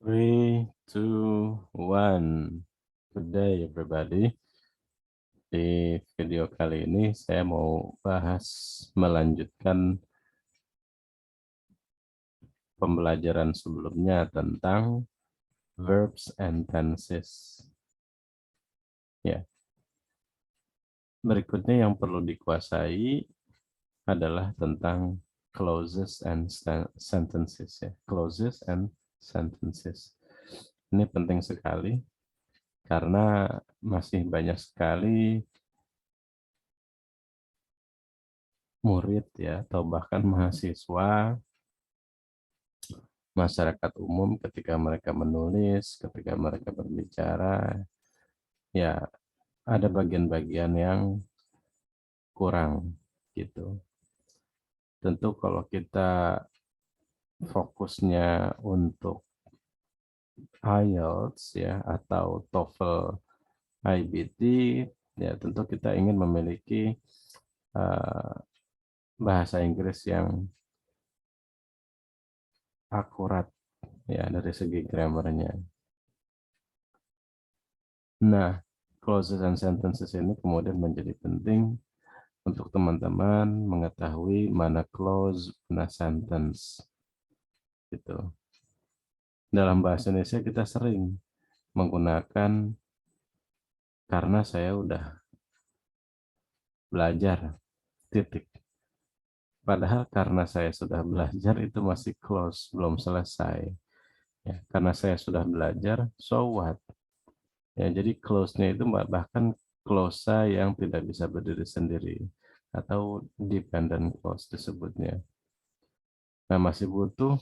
Three, two, one. Good day, everybody. Di video kali ini saya mau melanjutkan pembelajaran sebelumnya tentang verbs and tenses. Ya, berikutnya yang perlu dikuasai adalah tentang clauses and sentences. Ya, clauses and sentences. Ini penting sekali karena masih banyak sekali murid ya atau bahkan mahasiswa masyarakat umum ketika mereka menulis, ketika mereka berbicara, ya ada bagian-bagian yang kurang gitu. Tentu kalau kita fokusnya untuk IELTS ya atau TOEFL IBT, ya tentu kita ingin memiliki uh, bahasa Inggris yang akurat ya dari segi grammarnya. Nah, clauses and sentences ini kemudian menjadi penting untuk teman-teman mengetahui mana clause, mana sentence. Gitu. Dalam bahasa Indonesia kita sering menggunakan karena saya udah belajar, titik. Padahal karena saya sudah belajar itu masih clause, belum selesai. Ya, karena saya sudah belajar, so what? Ya, jadi clause-nya itu bahkan clause yang tidak bisa berdiri sendiri atau dependent clause disebutnya. Nah, masih butuh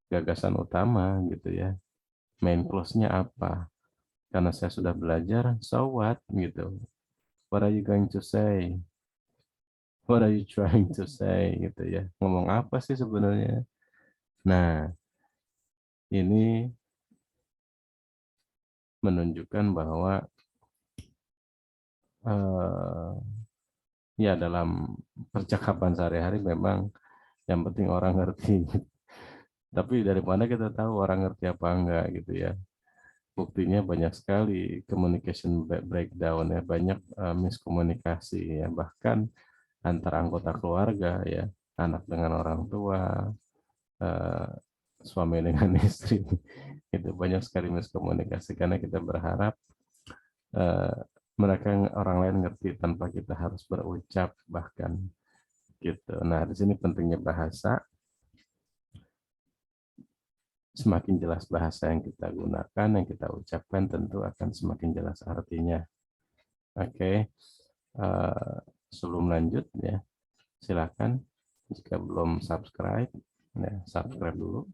gagasan utama gitu ya. Main clause-nya apa? Karena saya sudah belajar, so what gitu. What are you going to say? What are you trying to say gitu ya. Ngomong apa sih sebenarnya? Nah, ini menunjukkan bahwa eh, ya dalam percakapan sehari-hari memang yang penting orang ngerti. Tapi dari mana kita tahu orang ngerti apa enggak gitu ya. Buktinya banyak sekali communication breakdown ya, banyak miskomunikasi ya, bahkan antara anggota keluarga ya, anak dengan orang tua, eh, suami dengan istri, itu banyak sekali miskomunikasi karena kita berharap eh, mereka orang lain ngerti tanpa kita harus berucap bahkan gitu. Nah, di sini pentingnya bahasa. Semakin jelas bahasa yang kita gunakan, yang kita ucapkan, tentu akan semakin jelas artinya. Oke, sebelum lanjut ya, silakan jika belum subscribe, ya, subscribe dulu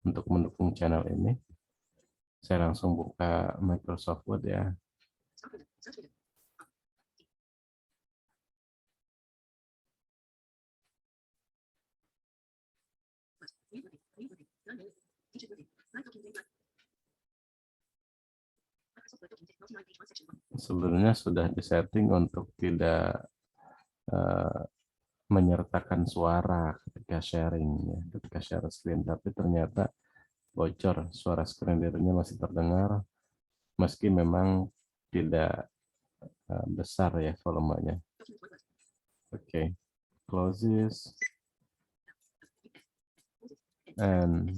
untuk mendukung channel ini. Saya langsung buka Microsoft Word ya. Sebenarnya sudah disetting untuk tidak eh, menyertakan suara ketika sharing ya, ketika share screen, tapi ternyata bocor, suara screen reader-nya masih terdengar meski memang tidak besar ya volumenya. Oke, clauses and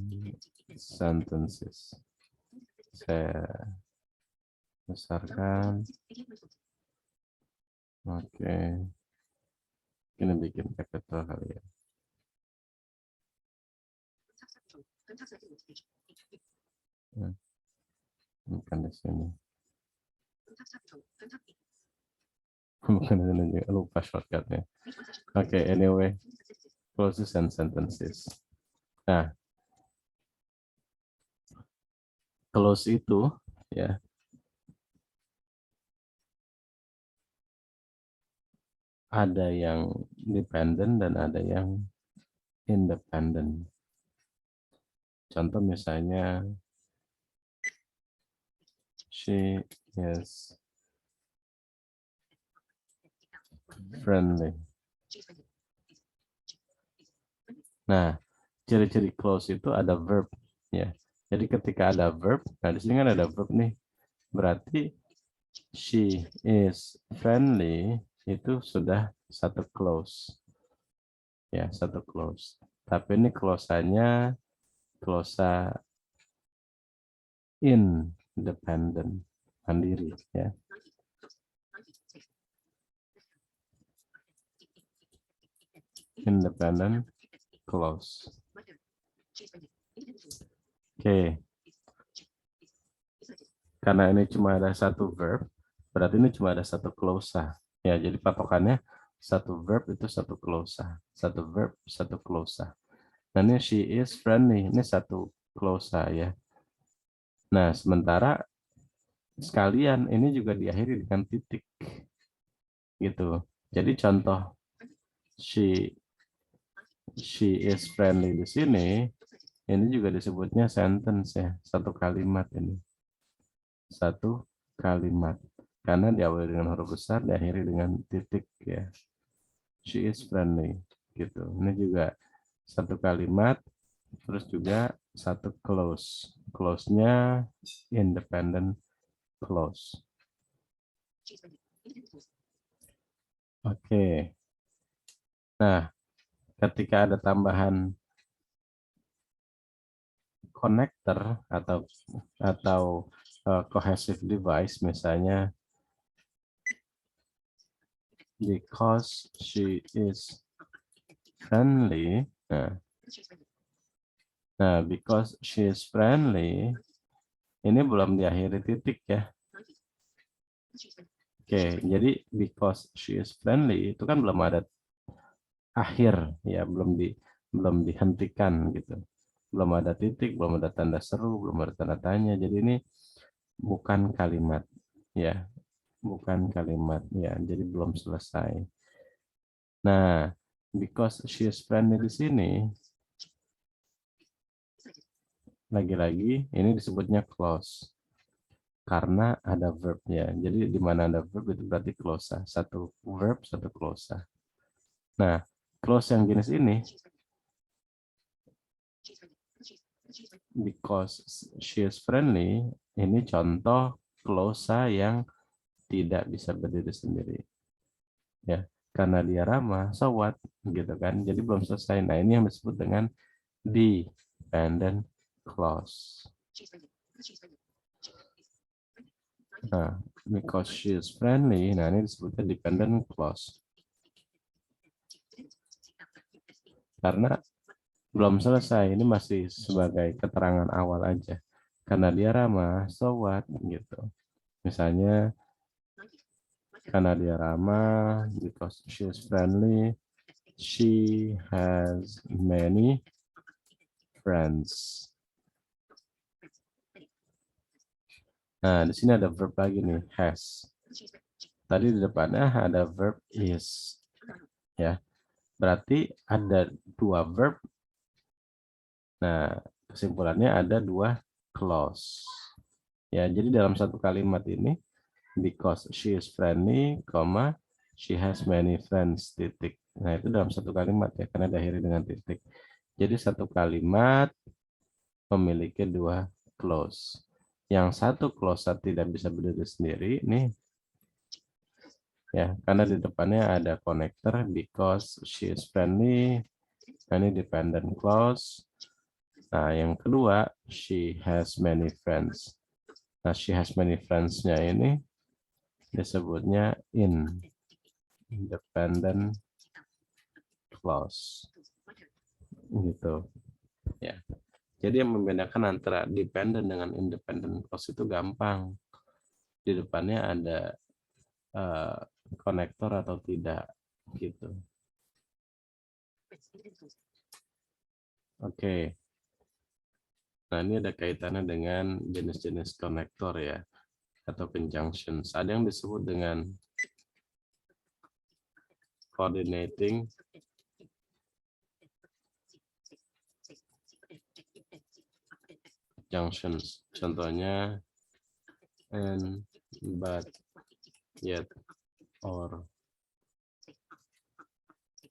sentences. Saya besarkan. Oke, ini bikin capital kali ya. Bukan di sini. Bukan di sini juga, lupa shortcutnya. Oke, anyway, clauses and sentences. Nah, clause itu ya ada yang dependent dan ada yang independent. Contoh misalnya she is friendly. Nah, ciri-ciri clause itu ada verb ya. Jadi ketika ada verb, nah di sini kan ada verb nih, berarti she is friendly itu sudah satu clause, ya satu clause. Tapi ini clause-nya clause independent, mandiri, ya. Independent clause. Oke. Karena ini cuma ada satu verb, berarti ini cuma ada satu clause. Ya, jadi patokannya satu verb itu satu clause. Satu verb, satu clause. Nah, ini she is friendly, ini satu clause ya. Nah, sementara sekalian ini juga diakhiri dengan titik. Gitu. Jadi contoh she is friendly di sini, ini juga disebutnya sentence ya, satu kalimat ini. Satu kalimat. Karena diawali dengan huruf besar, diakhiri dengan titik ya. She is friendly. Gitu. Ini juga satu kalimat, terus juga satu clause. Clause-nya independent clause. Oke. Nah, ketika ada tambahan connector atau cohesive device, misalnya because she is friendly. Nah, because she is friendly, ini belum diakhiri titik ya. Oke, jadi because she is friendly itu kan belum ada akhir ya, belum dihentikan gitu. Belum ada titik, belum ada tanda seru, belum ada tanda tanya. Jadi ini bukan kalimat ya, bukan kalimat ya. Jadi belum selesai. Nah, because she is friendly di sini lagi-lagi ini disebutnya clause. Karena ada verbnya. Jadi di mana ada verb itu berarti clause. Satu verb, satu clause. Nah, clause yang jenis ini, because she is friendly, ini contoh clause yang tidak bisa berdiri sendiri. Ya, karena dia ramah, so what? Gitu kan. Jadi belum selesai. Nah, ini yang disebut dengan dependent clause. Nah, because she is friendly, nah ini disebutnya dependent clause. Karena belum selesai, ini masih sebagai keterangan awal aja. Karena dia ramah, so what? Gitu. Misalnya, karena dia ramah, because she is friendly, she has many friends. Nah, di sini ada verb lagi nih, has. Tadi di depannya ada verb is. Ya, berarti ada dua verb. Nah, kesimpulannya ada dua clause. Ya, jadi dalam satu kalimat ini, because she is friendly, she has many friends, titik. Nah, itu dalam satu kalimat ya, karena diakhiri dengan titik. Jadi satu kalimat memiliki dua clause. Yang satu clause tidak bisa berdiri sendiri, nih ya, karena di depannya ada connector because she is friendly, ini dependent clause. Nah, yang kedua, she has many friends. Nah, she has many friends-nya ini disebutnya independent clause. Gitu. Ya. Jadi yang membedakan antara dependent dengan independent clause itu gampang. Di depannya ada konektor atau tidak gitu. Oke. Nah, ini ada kaitannya dengan jenis-jenis konektor ya atau conjunctions. Ada yang disebut dengan coordinating junctions. Contohnya and, but, yet, or,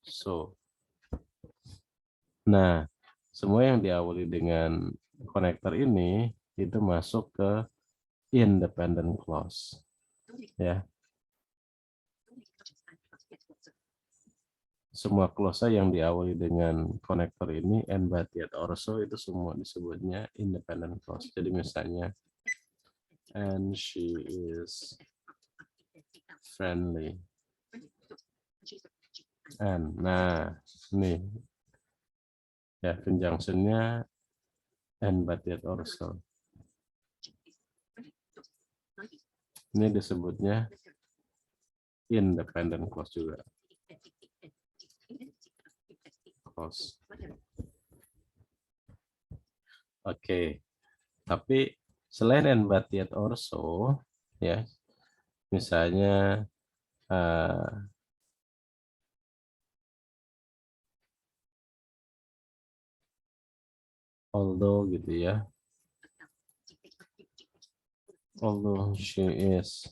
so. Nah, semua yang diawali dengan konektor ini itu masuk ke independent clause, ya. Semua clause yang diawali dengan konektor ini and but yet or so itu semua disebutnya independent clause. Jadi misalnya and she is friendly. And nah, nih ya conjunctionnya and but yet or so. Ini disebutnya independent clause juga. Clause. Oke. Tapi selain and but yet or so, ya, misalnya although gitu ya, although she is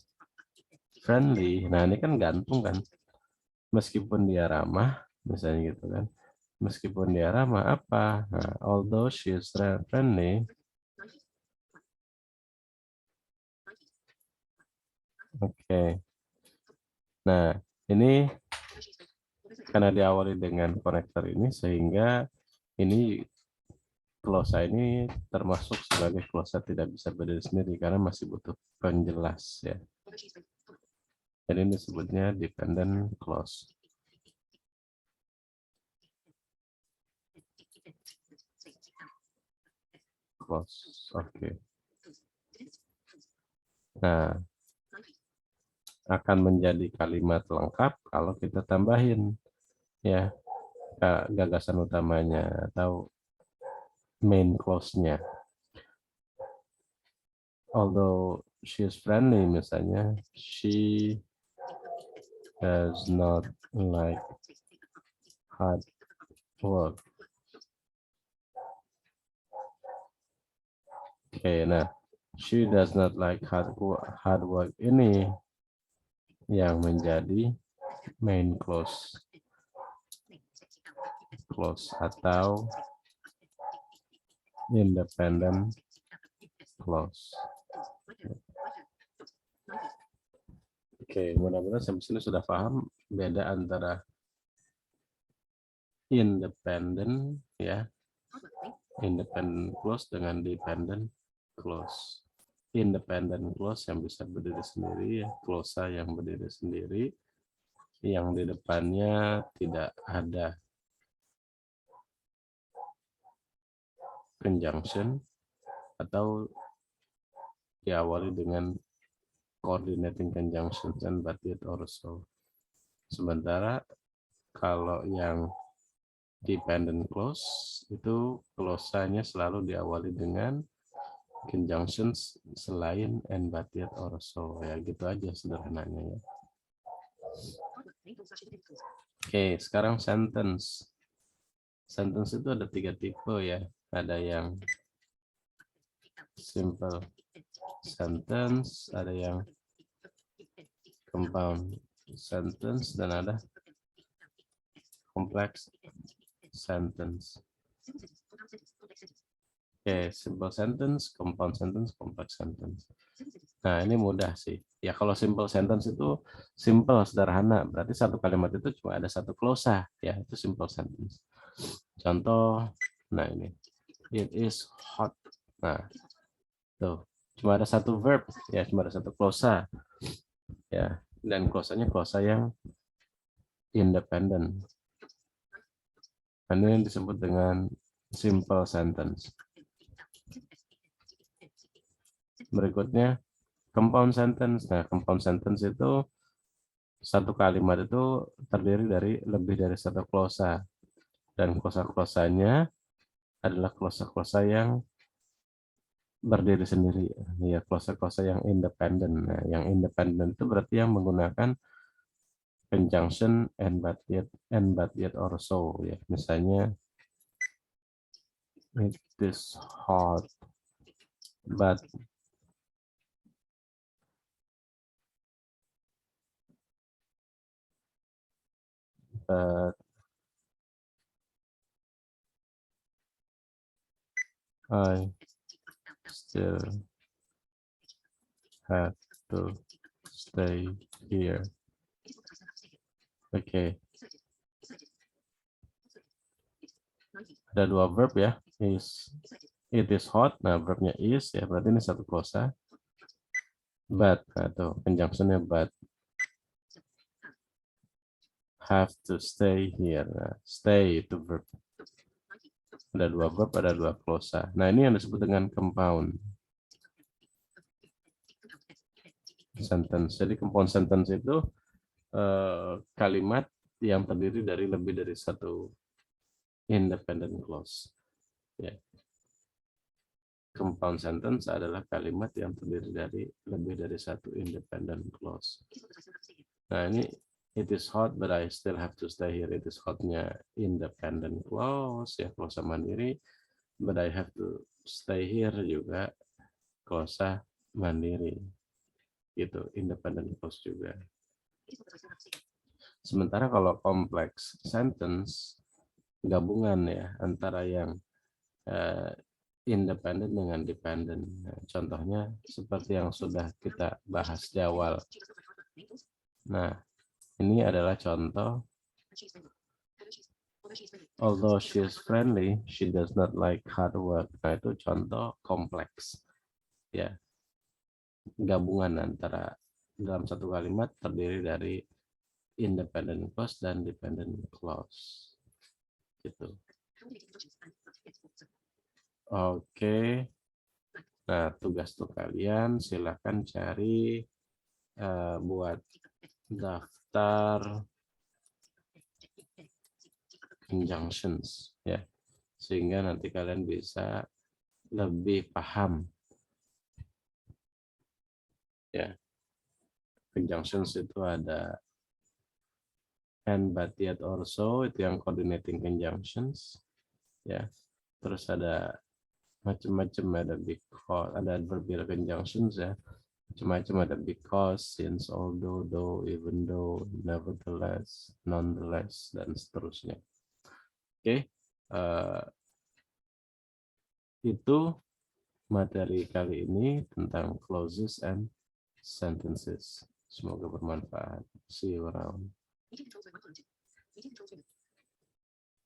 friendly, nah ini kan gantung kan, meskipun dia ramah, misalnya gitu kan, meskipun dia ramah apa, nah, although she is friendly, oke. Nah ini karena diawali dengan konektor ini sehingga ini glosa ini termasuk sebagai glosa tidak bisa berdiri sendiri karena masih butuh penjelas ya. Jadi ini disebutnya dependent clause. Clause. Oke. Nah, akan menjadi kalimat lengkap kalau kita tambahin ya gagasan utamanya atau main clause-nya. Although she is friendly misalnya, she does not like hard work. Oke, nah she does not like hard work ini yang menjadi main clause atau independent clause. Oke, mudah-mudahan sampai sini sudah paham beda antara independent ya, independent clause dengan dependent clause. Independent clause yang bisa berdiri sendiri, ya, clause yang berdiri sendiri, yang di depannya tidak ada conjunction atau diawali dengan coordinating conjunction and but yet or so. Sementara kalau yang dependent clause itu clause-nya selalu diawali dengan conjunctions selain and but yet or so, ya gitu aja sederhananya ya. Oke, sekarang sentence. Sentence itu ada 3 tipe ya. Ada yang simple sentence, ada yang compound sentence, dan ada complex sentence. Oke, simple sentence, compound sentence, complex sentence. Nah, ini mudah sih. Ya, kalau simple sentence itu simple, sederhana. Berarti satu kalimat itu cuma ada satu klausa. Ya, itu simple sentence. Contoh, nah ini. It is hot. Nah, tuh. Cuma ada satu verb. Ya, cuma ada satu klausa. Ya, dan klausanya klausa yang independent. Ini yang disebut dengan simple sentence. Berikutnya, compound sentence. Nah, compound sentence itu satu kalimat itu terdiri dari lebih dari satu klausa. Dan klausa-klausanya adalah klausa-klausa yang berdiri sendiri. Ya, klausa-klausa yang independen. Nah, yang independen itu berarti yang menggunakan conjunction and but yet or so. Ya, misalnya, it is hot, but I still have to stay here. Oke. Ada dua verb ya. It is hot. Nah, verbnya is ya. Berarti ini satu kosa. But atau conjunctionnya but. Have to stay here. Nah, stay itu verb. Ada dua verb, ada dua klosa. Nah, ini yang disebut dengan compound sentence. Jadi compound sentence itu kalimat yang terdiri dari lebih dari satu independent clause. Ya. Compound sentence adalah kalimat yang terdiri dari lebih dari satu independent clause. Nah, ini it is hot but I still have to stay here. It is hotnya independent clause ya, klausa mandiri. But I have to stay here juga klausa mandiri. Gitu, independent clause juga. Sementara kalau complex sentence gabungan ya antara yang independen dengan dependent. Nah, contohnya seperti yang sudah kita bahas di awal. Nah, ini adalah contoh. Although she is friendly, she does not like hard work. Nah, itu contoh kompleks. Ya. Gabungan antara dalam satu kalimat terdiri dari independent clause dan dependent clause. Gitu. Oke. Nah, tugas untuk kalian silakan cari buat daftar conjunctions ya. Sehingga nanti kalian bisa lebih paham ya. Conjunctions itu ada and but yet also itu yang coordinating conjunctions ya. Terus ada macam-macam, ada because, ada adverbial conjunctions ya. Macam-macam, ada because, since, although, though, even though, nevertheless, nonetheless, dan seterusnya. Oke. Itu materi kali ini tentang clauses and sentences. Semoga bermanfaat. See you around.